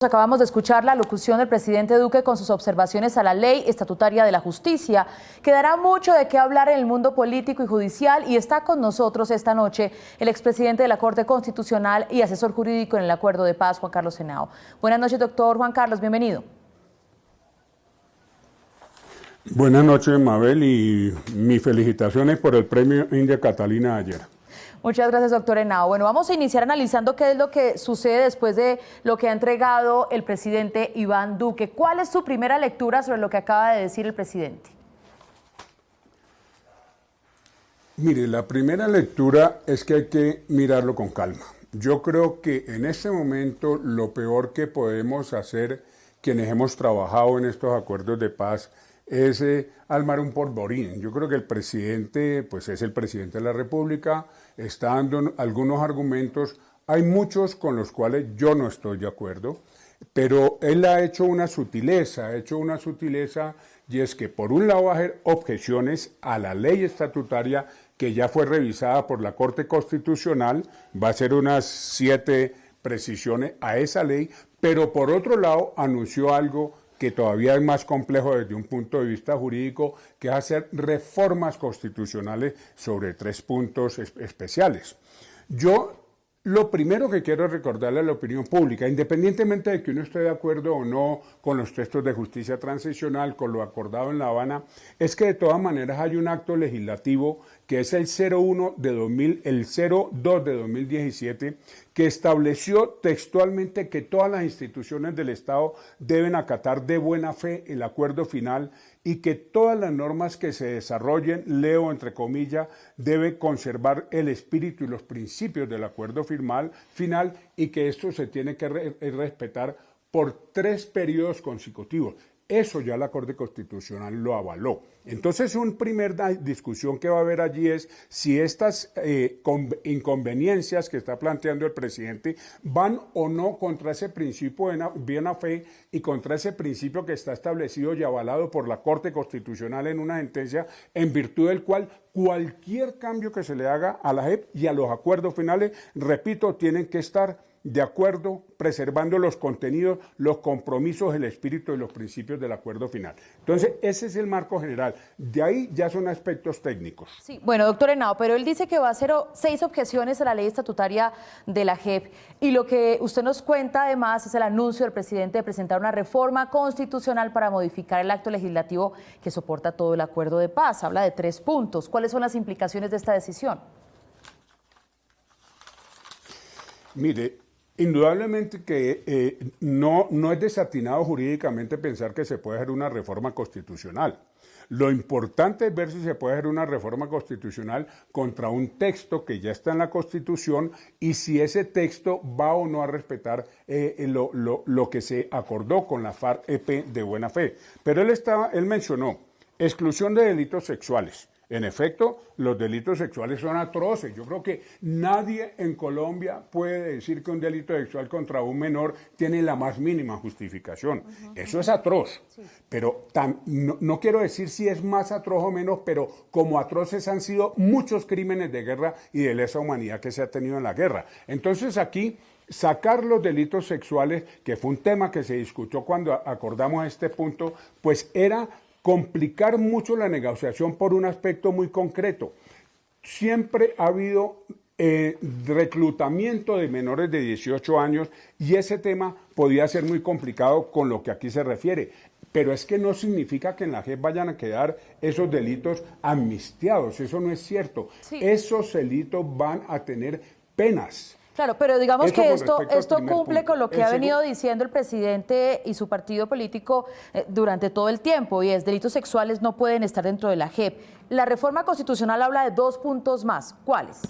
Acabamos de escuchar la locución del presidente Duque con sus observaciones a la ley estatutaria de la justicia. Quedará mucho de qué hablar en el mundo político y judicial y está con nosotros esta noche el expresidente de la Corte Constitucional y asesor jurídico en el Acuerdo de Paz, Juan Carlos Henao. Buenas noches, doctor Juan Carlos, bienvenido. Buenas noches, Mabel, y mis felicitaciones por el premio India Catalina ayer. Muchas gracias, doctor Henao. Bueno, vamos a iniciar analizando qué es lo que sucede después de lo que ha entregado el presidente Iván Duque. ¿Cuál es su primera lectura sobre lo que acaba de decir el presidente? Mire, la primera lectura es que hay que mirarlo con calma. Yo creo que en este momento lo peor que podemos hacer quienes hemos trabajado en estos acuerdos de paz es armar un polvorín. Yo creo que el presidente, pues es el presidente de la República, está dando algunos argumentos, hay muchos con los cuales yo no estoy de acuerdo, pero él ha hecho una sutileza, y es que por un lado va a haber objeciones a la ley estatutaria que ya fue revisada por la Corte Constitucional, va a hacer unas 7 precisiones a esa ley, pero por otro lado anunció algo que todavía es más complejo desde un punto de vista jurídico, que es hacer reformas constitucionales sobre 3 puntos especiales. Yo lo primero que quiero recordarle a la opinión pública, independientemente de que uno esté de acuerdo o no con los textos de justicia transicional, con lo acordado en La Habana, es que de todas maneras hay un acto legislativo que es el 02 de 2017, que estableció textualmente que todas las instituciones del Estado deben acatar de buena fe el acuerdo final y que todas las normas que se desarrollen, leo entre comillas, deben conservar el espíritu y los principios del acuerdo final y que esto se tiene que respetar por 3 periodos consecutivos. Eso ya la Corte Constitucional lo avaló. Entonces, una primera discusión que va a haber allí es si estas inconveniencias que está planteando el presidente van o no contra ese principio de buena fe y contra ese principio que está establecido y avalado por la Corte Constitucional en una sentencia en virtud del cual cualquier cambio que se le haga a la JEP y a los acuerdos finales, repito, tienen que estar de acuerdo, preservando los contenidos, los compromisos, el espíritu y los principios del acuerdo final. Entonces, ese es el marco general. De ahí ya son aspectos técnicos. Sí, bueno, doctor Henao, pero él dice que va a hacer 6 objeciones a la ley estatutaria de la JEP. Y lo que usted nos cuenta, además, es el anuncio del presidente de presentar una reforma constitucional para modificar el acto legislativo que soporta todo el acuerdo de paz. Habla de 3 puntos. ¿Cuáles son las implicaciones de esta decisión? Mire, indudablemente que no es desatinado jurídicamente pensar que se puede hacer una reforma constitucional. Lo importante es ver si se puede hacer una reforma constitucional contra un texto que ya está en la Constitución y si ese texto va o no a respetar lo que se acordó con la FARC-EP de buena fe. Pero él mencionó exclusión de delitos sexuales. En efecto, los delitos sexuales son atroces. Yo creo que nadie en Colombia puede decir que un delito sexual contra un menor tiene la más mínima justificación. Eso es atroz. Sí. Pero no quiero decir si es más atroz o menos, pero como atroces han sido muchos crímenes de guerra y de lesa humanidad que se ha tenido en la guerra. Entonces aquí sacar los delitos sexuales, que fue un tema que se discutió cuando acordamos este punto, pues era complicar mucho la negociación por un aspecto muy concreto. Siempre ha habido reclutamiento de menores de 18 años y ese tema podía ser muy complicado con lo que aquí se refiere. Pero es que no significa que en la JEP vayan a quedar esos delitos amnistiados, eso no es cierto. Sí. Esos delitos van a tener penas. Claro, pero digamos que esto cumple con lo que ha venido diciendo el presidente y su partido político durante todo el tiempo, y es delitos sexuales no pueden estar dentro de la JEP. La reforma constitucional habla de 2 puntos más. ¿Cuáles?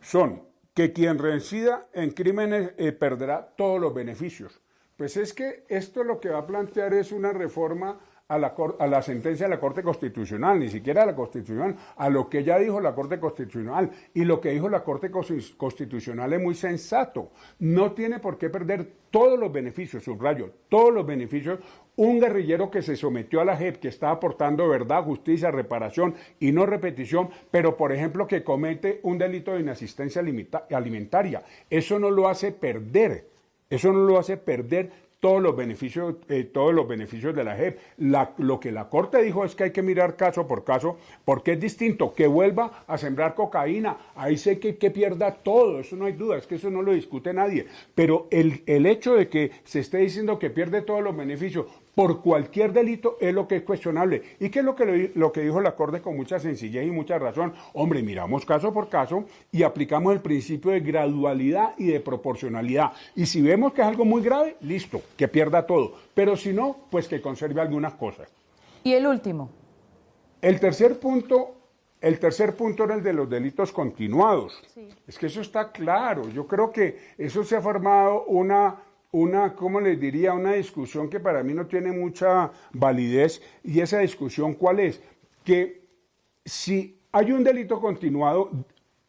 Son que quien reincida en crímenes perderá todos los beneficios. Pues es que esto lo que va a plantear es una reforma a la sentencia de la Corte Constitucional, ni siquiera a la Constitución, a lo que ya dijo la Corte Constitucional. Y lo que dijo la Corte Constitucional es muy sensato. No tiene por qué perder todos los beneficios, subrayo, todos los beneficios, un guerrillero que se sometió a la JEP, que está aportando verdad, justicia, reparación y no repetición, pero por ejemplo que comete un delito de inasistencia alimentaria. Eso no lo hace perder, todos los beneficios de la JEP. Lo que la Corte dijo es que hay que mirar caso por caso, porque es distinto que vuelva a sembrar cocaína, ahí sé que pierda todo, eso no hay duda, es que eso no lo discute nadie, pero el hecho de que se esté diciendo que pierde todos los beneficios por cualquier delito es lo que es cuestionable. ¿Y qué es lo que dijo la Corte con mucha sencillez y mucha razón? Hombre, miramos caso por caso y aplicamos el principio de gradualidad y de proporcionalidad. Y si vemos que es algo muy grave, listo, que pierda todo. Pero si no, pues que conserve algunas cosas. ¿Y el último? El tercer punto era el de los delitos continuados. Sí. Es que eso está claro. Yo creo que eso se ha formado ¿cómo les diría? Una discusión que para mí no tiene mucha validez. Y esa discusión, ¿cuál es? Que si hay un delito continuado,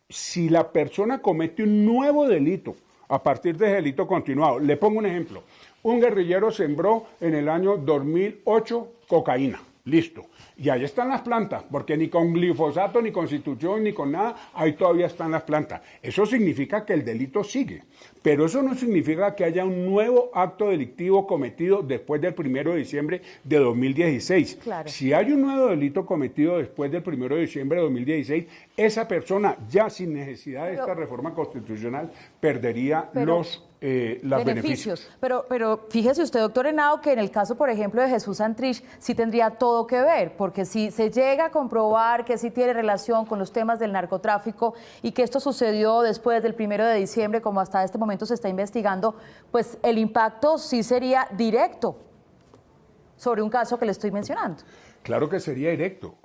si la persona comete un nuevo delito a partir de ese delito continuado, le pongo un ejemplo. Un guerrillero sembró en el año 2008 cocaína. Listo. Y ahí están las plantas, porque ni con glifosato, ni con Constitución, ni con nada, ahí todavía están las plantas. Eso significa que el delito sigue, pero eso no significa que haya un nuevo acto delictivo cometido después del 1 de diciembre de 2016. Claro. Si hay un nuevo delito cometido después del 1 de diciembre de 2016, esa persona, ya sin necesidad de esta reforma constitucional, perdería los beneficios. Pero fíjese usted, doctor Henao, que en el caso, por ejemplo, de Jesús Santrich, sí tendría todo que ver, porque si se llega a comprobar que sí tiene relación con los temas del narcotráfico y que esto sucedió después del 1 de diciembre, como hasta este momento se está investigando, pues el impacto sí sería directo sobre un caso que le estoy mencionando. Claro que sería directo,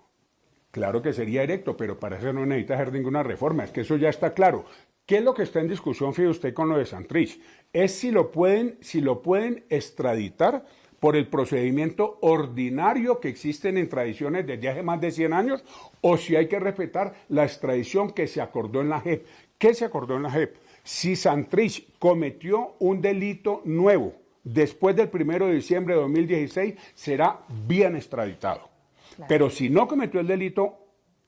pero para eso no necesita hacer ninguna reforma, es que eso ya está claro. ¿Qué es lo que está en discusión, fíjate usted, con lo de Santrich? Es si lo pueden extraditar por el procedimiento ordinario que existen en tradiciones desde hace más de 100 años, o si hay que respetar la extradición que se acordó en la JEP. ¿Qué se acordó en la JEP? Si Santrich cometió un delito nuevo después del 1 de diciembre de 2016, será bien extraditado. Claro. Pero si no cometió el delito,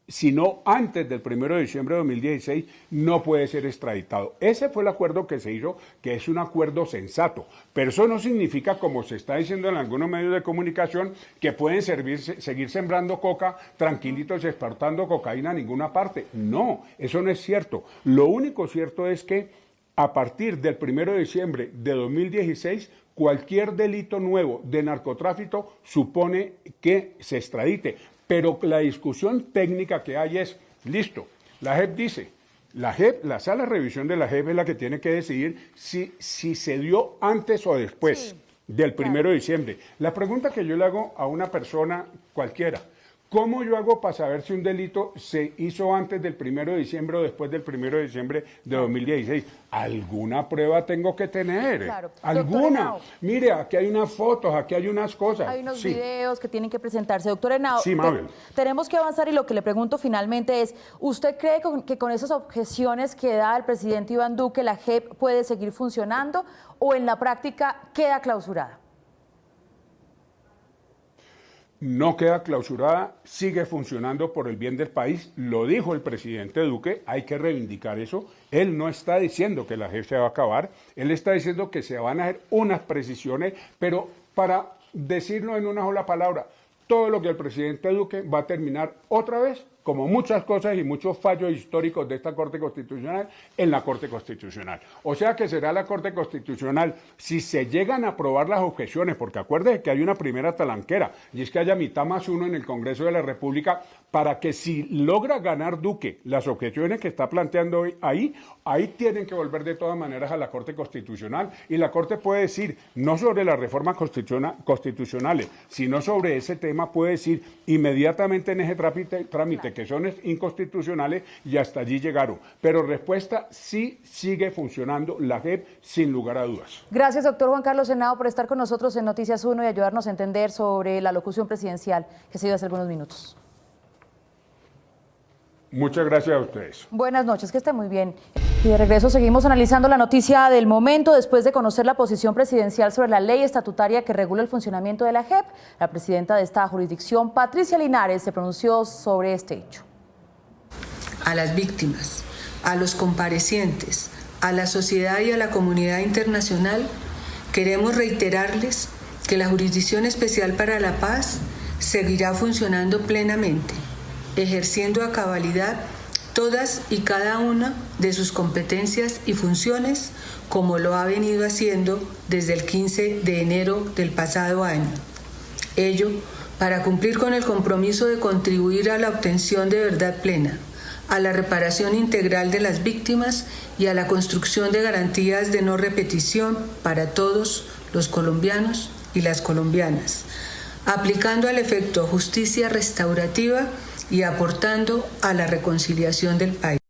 sino antes del 1 de diciembre de 2016, no puede ser extraditado. Ese fue el acuerdo que se hizo, que es un acuerdo sensato. Pero eso no significa, como se está diciendo en algunos medios de comunicación, que pueden seguir sembrando coca tranquilitos y exportando cocaína a ninguna parte. No, eso no es cierto. Lo único cierto es que a partir del 1 de diciembre de 2016, cualquier delito nuevo de narcotráfico supone que se extradite. Pero la discusión técnica que hay es, listo, la JEP dice, la sala de revisión de la JEP es la que tiene que decidir si se dio antes o después del 1 de diciembre. La pregunta que yo le hago a una persona cualquiera, ¿cómo yo hago para saber si un delito se hizo antes del 1 de diciembre o después del 1 de diciembre de 2016? ¿Alguna prueba tengo que tener? Claro. ¿Alguna? Mire, aquí hay unas fotos, aquí hay unas cosas. Hay unos videos que tienen que presentarse. Doctor Henao, sí, Mabel. Tenemos que avanzar y lo que le pregunto finalmente es, ¿usted cree que con esas objeciones que da el presidente Iván Duque, la JEP puede seguir funcionando o en la práctica queda clausurada? No queda clausurada, sigue funcionando por el bien del país, lo dijo el presidente Duque, hay que reivindicar eso. Él no está diciendo que la JEP se va a acabar, él está diciendo que se van a hacer unas precisiones, pero para decirlo en una sola palabra, todo lo que el presidente Duque va a terminar otra vez, como muchas cosas y muchos fallos históricos de esta Corte Constitucional, en la Corte Constitucional. O sea que será la Corte Constitucional, si se llegan a aprobar las objeciones, porque acuérdense que hay una primera talanquera, y es que haya mitad más uno en el Congreso de la República, para que si logra ganar Duque las objeciones que está planteando hoy, ahí tienen que volver de todas maneras a la Corte Constitucional, y la Corte puede decir, no sobre las reformas constitucionales, sino sobre ese tema, puede decir inmediatamente en ese trámite de que son inconstitucionales y hasta allí llegaron. Pero respuesta, sí sigue funcionando la JEP sin lugar a dudas. Gracias, doctor Juan Carlos Henao, por estar con nosotros en Noticias 1 y ayudarnos a entender sobre la locución presidencial que se dio hace algunos minutos. Muchas gracias a ustedes. Buenas noches, que esté muy bien. Y de regreso seguimos analizando la noticia del momento. Después de conocer la posición presidencial sobre la ley estatutaria que regula el funcionamiento de la JEP, la presidenta de esta jurisdicción, Patricia Linares, se pronunció sobre este hecho. A las víctimas, a los comparecientes, a la sociedad y a la comunidad internacional, queremos reiterarles que la Jurisdicción Especial para la Paz seguirá funcionando plenamente, ejerciendo a cabalidad todas y cada una de sus competencias y funciones, como lo ha venido haciendo desde el 15 de enero del pasado año. Ello para cumplir con el compromiso de contribuir a la obtención de verdad plena, a la reparación integral de las víctimas y a la construcción de garantías de no repetición para todos los colombianos y las colombianas, aplicando al efecto justicia restaurativa y aportando a la reconciliación del país.